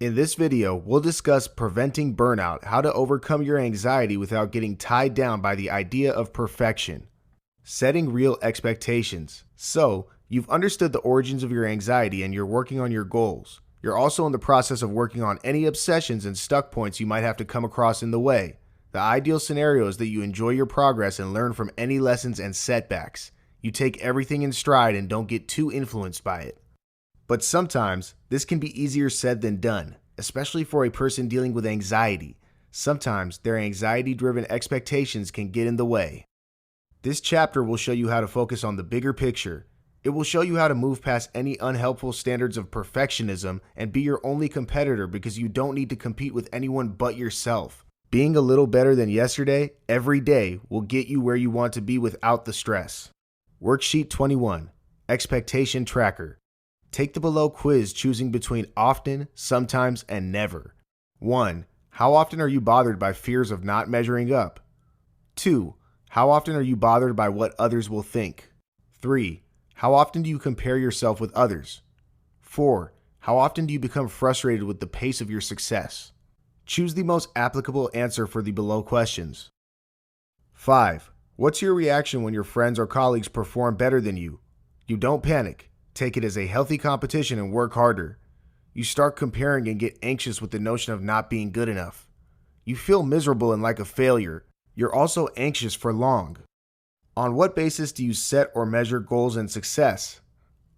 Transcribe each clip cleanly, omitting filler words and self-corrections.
In this video, we'll discuss preventing burnout, how to overcome your anxiety without getting tied down by the idea of perfection. Setting real expectations. So, you've understood the origins of your anxiety and you're working on your goals. You're also in the process of working on any obsessions and stuck points you might have to come across in the way. The ideal scenario is that you enjoy your progress and learn from any lessons and setbacks. You take everything in stride and don't get too influenced by it. But sometimes, this can be easier said than done, especially for a person dealing with anxiety. Sometimes, their anxiety-driven expectations can get in the way. This chapter will show you how to focus on the bigger picture. It will show you how to move past any unhelpful standards of perfectionism and be your only competitor because you don't need to compete with anyone but yourself. Being a little better than yesterday, every day, will get you where you want to be without the stress. Worksheet 21, Expectation Tracker. Take the below quiz choosing between often, sometimes, and never. 1. How often are you bothered by fears of not measuring up? 2. How often are you bothered by what others will think? 3. How often do you compare yourself with others? 4. How often do you become frustrated with the pace of your success? Choose the most applicable answer for the below questions. 5. What's your reaction when your friends or colleagues perform better than you? You don't panic. Take it as a healthy competition and work harder. You start comparing and get anxious with the notion of not being good enough. You feel miserable and like a failure. You're also anxious for long. On what basis do you set or measure goals and success?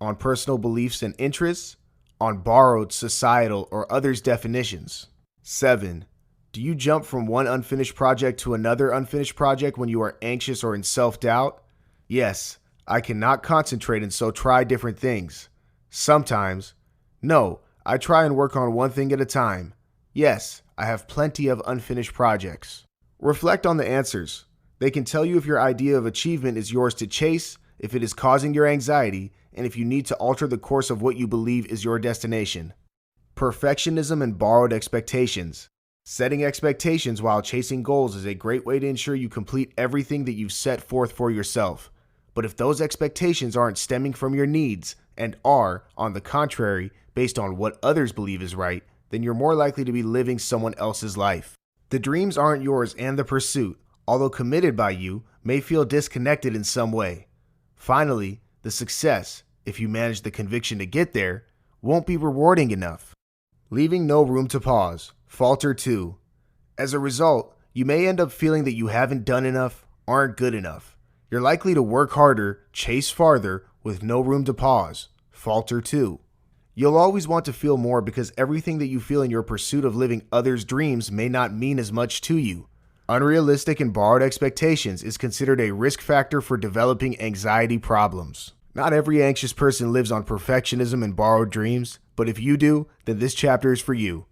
On personal beliefs and interests? On borrowed, societal, or others' definitions? 7. Do you jump from one unfinished project to another unfinished project when you are anxious or in self-doubt? Yes. I cannot concentrate and so try different things. Sometimes. No, I try and work on one thing at a time. Yes, I have plenty of unfinished projects. Reflect on the answers. They can tell you if your idea of achievement is yours to chase, if it is causing your anxiety, and if you need to alter the course of what you believe is your destination. Perfectionism and borrowed expectations. Setting expectations while chasing goals is a great way to ensure you complete everything that you've set forth for yourself. But if those expectations aren't stemming from your needs and are, on the contrary, based on what others believe is right, then you're more likely to be living someone else's life. The dreams aren't yours and the pursuit, although committed by you, may feel disconnected in some way. Finally, the success, if you manage the conviction to get there, won't be rewarding enough. Leaving no room to pause. Falter 2. As a result, you may end up feeling that you haven't done enough, aren't good enough. You're likely to work harder, chase farther, with no room to pause. Falter 2. You'll always want to feel more because everything that you feel in your pursuit of living others' dreams may not mean as much to you. Unrealistic and borrowed expectations is considered a risk factor for developing anxiety problems. Not every anxious person lives on perfectionism and borrowed dreams, but if you do, then this chapter is for you.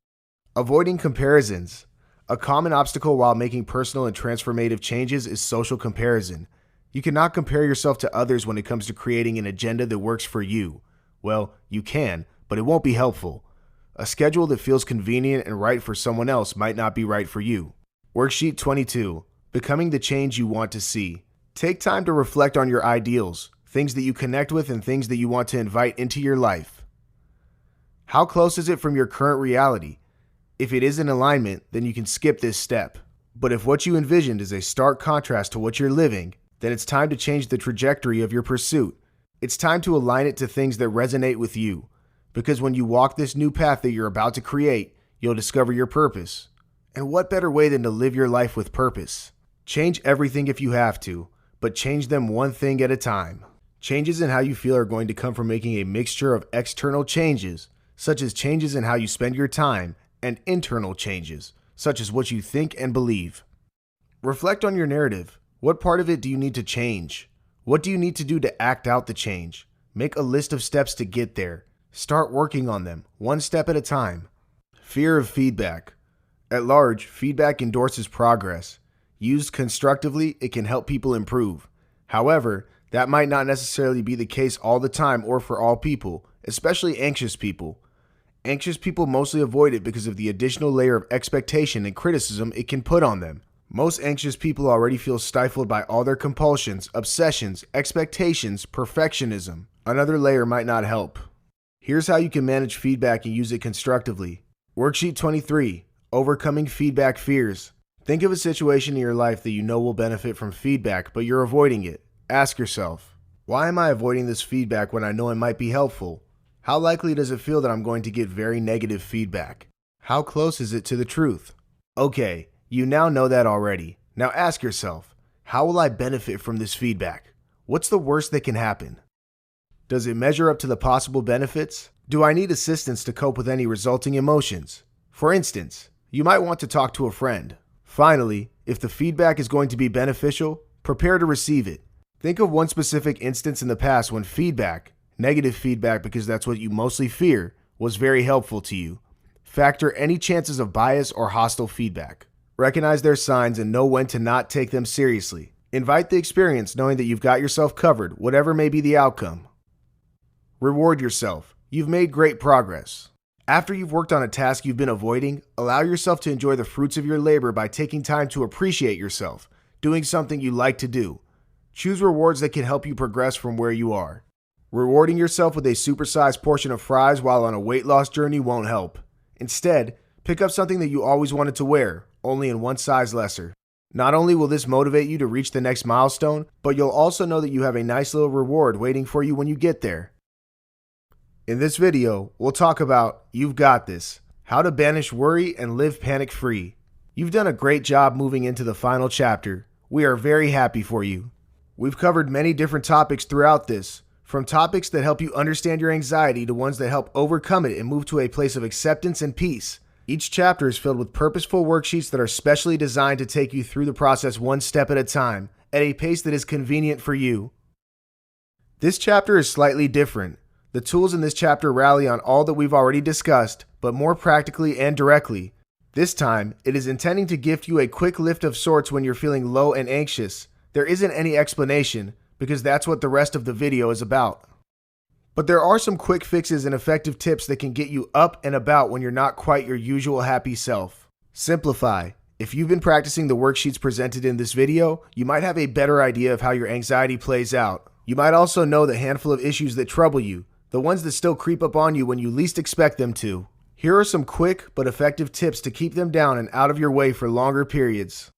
Avoiding comparisons. A common obstacle while making personal and transformative changes is social comparison. You cannot compare yourself to others when it comes to creating an agenda that works for you. Well, you can, but it won't be helpful. A schedule that feels convenient and right for someone else might not be right for you. Worksheet 22. Becoming the change you want to see. Take time to reflect on your ideals, things that you connect with and things that you want to invite into your life. How close is it from your current reality? If it is in alignment, then you can skip this step. But if what you envisioned is a stark contrast to what you're living, then it's time to change the trajectory of your pursuit. It's time to align it to things that resonate with you. Because when you walk this new path that you're about to create, you'll discover your purpose. And what better way than to live your life with purpose? Change everything if you have to, but change them one thing at a time. Changes in how you feel are going to come from making a mixture of external changes, such as changes in how you spend your time, and internal changes, such as what you think and believe. Reflect on your narrative. What part of it do you need to change? What do you need to do to act out the change? Make a list of steps to get there. Start working on them, one step at a time. Fear of feedback. At large, feedback endorses progress. Used constructively, it can help people improve. However, that might not necessarily be the case all the time or for all people, especially anxious people. Anxious people mostly avoid it because of the additional layer of expectation and criticism it can put on them. Most anxious people already feel stifled by all their compulsions, obsessions, expectations, perfectionism. Another layer might not help. Here's how you can manage feedback and use it constructively. Worksheet 23, Overcoming Feedback Fears. Think of a situation in your life that you know will benefit from feedback, but you're avoiding it. Ask yourself, why am I avoiding this feedback when I know it might be helpful? How likely does it feel that I'm going to get very negative feedback? How close is it to the truth? Okay, you now know that already. Now ask yourself, how will I benefit from this feedback? What's the worst that can happen? Does it measure up to the possible benefits? Do I need assistance to cope with any resulting emotions? For instance, you might want to talk to a friend. Finally, if the feedback is going to be beneficial, prepare to receive it. Think of one specific instance in the past when feedback, negative feedback because that's what you mostly fear, was very helpful to you. Factor any chances of bias or hostile feedback. Recognize their signs and know when to not take them seriously. Invite the experience knowing that you've got yourself covered, whatever may be the outcome. Reward yourself. You've made great progress. After you've worked on a task you've been avoiding, allow yourself to enjoy the fruits of your labor by taking time to appreciate yourself, doing something you like to do. Choose rewards that can help you progress from where you are. Rewarding yourself with a supersized portion of fries while on a weight loss journey won't help. Instead, pick up something that you always wanted to wear, only in one size lesser. Not only will this motivate you to reach the next milestone, but you'll also know that you have a nice little reward waiting for you when you get there. In this video, we'll talk about You've Got This, how to banish worry and live panic-free. You've done a great job moving into the final chapter. We are very happy for you. We've covered many different topics throughout this, from topics that help you understand your anxiety to ones that help overcome it and move to a place of acceptance and peace. Each chapter is filled with purposeful worksheets that are specially designed to take you through the process one step at a time, at a pace that is convenient for you. This chapter is slightly different. The tools in this chapter rally on all that we've already discussed, but more practically and directly. This time, it is intending to gift you a quick lift of sorts when you're feeling low and anxious. There isn't any explanation, because that's what the rest of the video is about. But there are some quick fixes and effective tips that can get you up and about when you're not quite your usual happy self. Simplify. If you've been practicing the worksheets presented in this video, you might have a better idea of how your anxiety plays out. You might also know the handful of issues that trouble you, the ones that still creep up on you when you least expect them to. Here are some quick but effective tips to keep them down and out of your way for longer periods.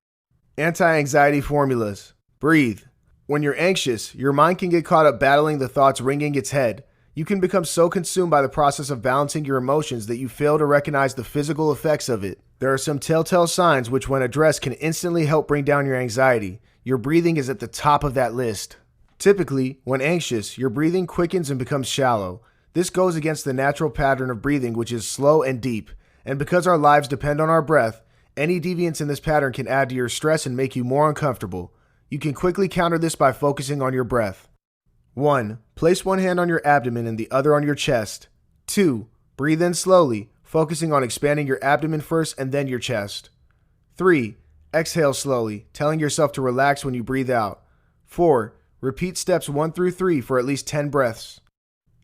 Anti-anxiety formulas. Breathe. When you're anxious, your mind can get caught up battling the thoughts ringing its head. You can become so consumed by the process of balancing your emotions that you fail to recognize the physical effects of it. There are some telltale signs which, when addressed, can instantly help bring down your anxiety. Your breathing is at the top of that list. Typically, when anxious, your breathing quickens and becomes shallow. This goes against the natural pattern of breathing, which is slow and deep. And because our lives depend on our breath, any deviance in this pattern can add to your stress and make you more uncomfortable. You can quickly counter this by focusing on your breath. 1. Place one hand on your abdomen and the other on your chest. 2. Breathe in slowly, focusing on expanding your abdomen first and then your chest. 3. Exhale slowly, telling yourself to relax when you breathe out. 4. Repeat steps 1 through 3 for at least 10 breaths.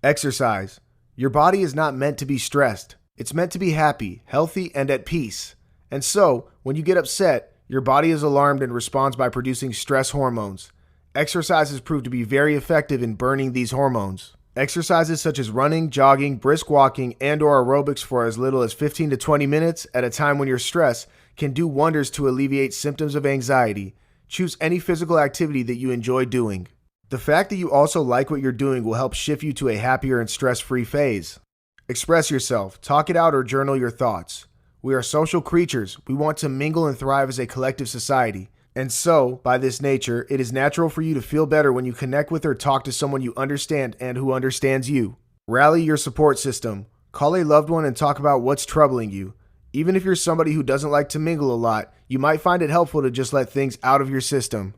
Exercise. Your body is not meant to be stressed. It's meant to be happy, healthy, and at peace. And so, when you get upset, your body is alarmed and responds by producing stress hormones. Exercises prove to be very effective in burning these hormones. Exercises such as running, jogging, brisk walking, and/or aerobics for as little as 15 to 20 minutes at a time when you're stressed can do wonders to alleviate symptoms of anxiety. Choose any physical activity that you enjoy doing. The fact that you also like what you're doing will help shift you to a happier and stress-free phase. Express yourself, talk it out, or journal your thoughts. We are social creatures. We want to mingle and thrive as a collective society. And so, by this nature, it is natural for you to feel better when you connect with or talk to someone you understand and who understands you. Rally your support system. Call a loved one and talk about what's troubling you. Even if you're somebody who doesn't like to mingle a lot, you might find it helpful to just let things out of your system.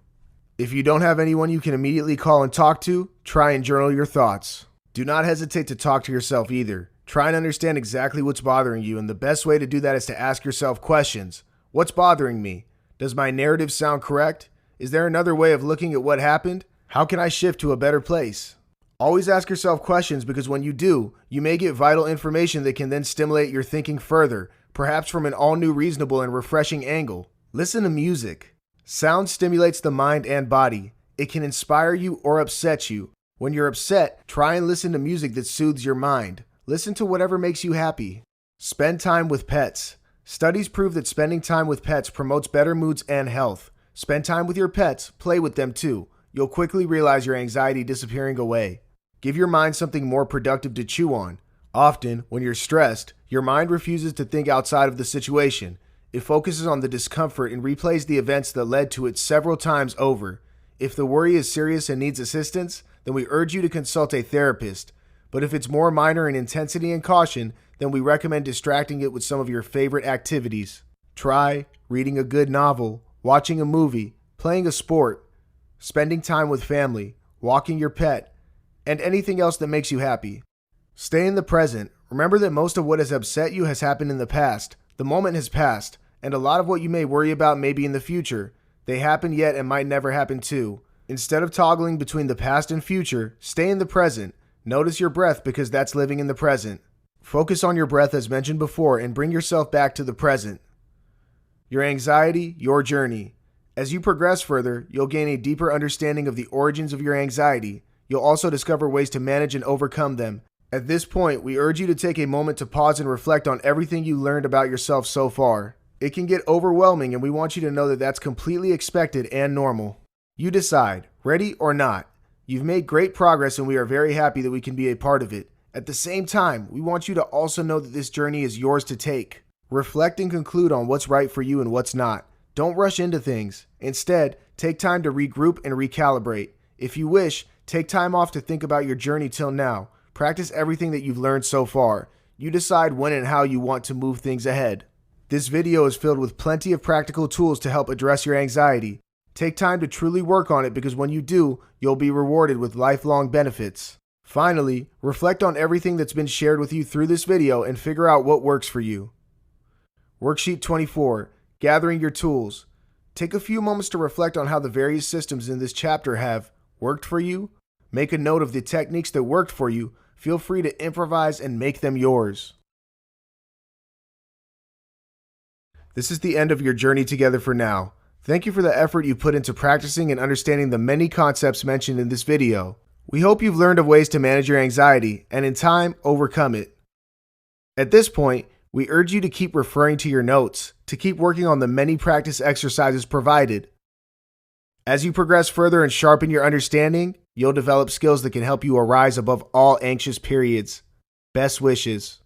If you don't have anyone you can immediately call and talk to, try and journal your thoughts. Do not hesitate to talk to yourself either. Try and understand exactly what's bothering you, and the best way to do that is to ask yourself questions. What's bothering me? Does my narrative sound correct? Is there another way of looking at what happened? How can I shift to a better place? Always ask yourself questions, because when you do, you may get vital information that can then stimulate your thinking further, perhaps from an all-new, reasonable, and refreshing angle. Listen to music. Sound stimulates the mind and body. It can inspire you or upset you. When you're upset, try and listen to music that soothes your mind. Listen to whatever makes you happy. Spend time with pets. Studies prove that spending time with pets promotes better moods and health. Spend time with your pets, play with them too. You'll quickly realize your anxiety disappearing away. Give your mind something more productive to chew on. Often, when you're stressed, your mind refuses to think outside of the situation. It focuses on the discomfort and replays the events that led to it several times over. If the worry is serious and needs assistance, then we urge you to consult a therapist. But if it's more minor in intensity and caution, then we recommend distracting it with some of your favorite activities. Try reading a good novel, watching a movie, playing a sport, spending time with family, walking your pet, and anything else that makes you happy. Stay in the present. Remember that most of what has upset you has happened in the past. The moment has passed, and a lot of what you may worry about may be in the future. They happen yet and might never happen too. Instead of toggling between the past and future, stay in the present. Notice your breath because that's living in the present. Focus on your breath as mentioned before and bring yourself back to the present. Your anxiety, your journey. As you progress further, you'll gain a deeper understanding of the origins of your anxiety. You'll also discover ways to manage and overcome them. At this point, we urge you to take a moment to pause and reflect on everything you learned about yourself so far. It can get overwhelming, and we want you to know that that's completely expected and normal. You decide, ready or not. You've made great progress, and we are very happy that we can be a part of it. At the same time, we want you to also know that this journey is yours to take. Reflect and conclude on what's right for you and what's not. Don't rush into things. Instead, take time to regroup and recalibrate. If you wish, take time off to think about your journey till now. Practice everything that you've learned so far. You decide when and how you want to move things ahead. This video is filled with plenty of practical tools to help address your anxiety. Take time to truly work on it because when you do, you'll be rewarded with lifelong benefits. Finally, reflect on everything that's been shared with you through this video and figure out what works for you. Worksheet 24, Gathering Your Tools. Take a few moments to reflect on how the various systems in this chapter have worked for you. Make a note of the techniques that worked for you. Feel free to improvise and make them yours. This is the end of your journey together for now. Thank you for the effort you put into practicing and understanding the many concepts mentioned in this video. We hope you've learned of ways to manage your anxiety and in time, overcome it. At this point, we urge you to keep referring to your notes, to keep working on the many practice exercises provided. As you progress further and sharpen your understanding, you'll develop skills that can help you arise above all anxious periods. Best wishes.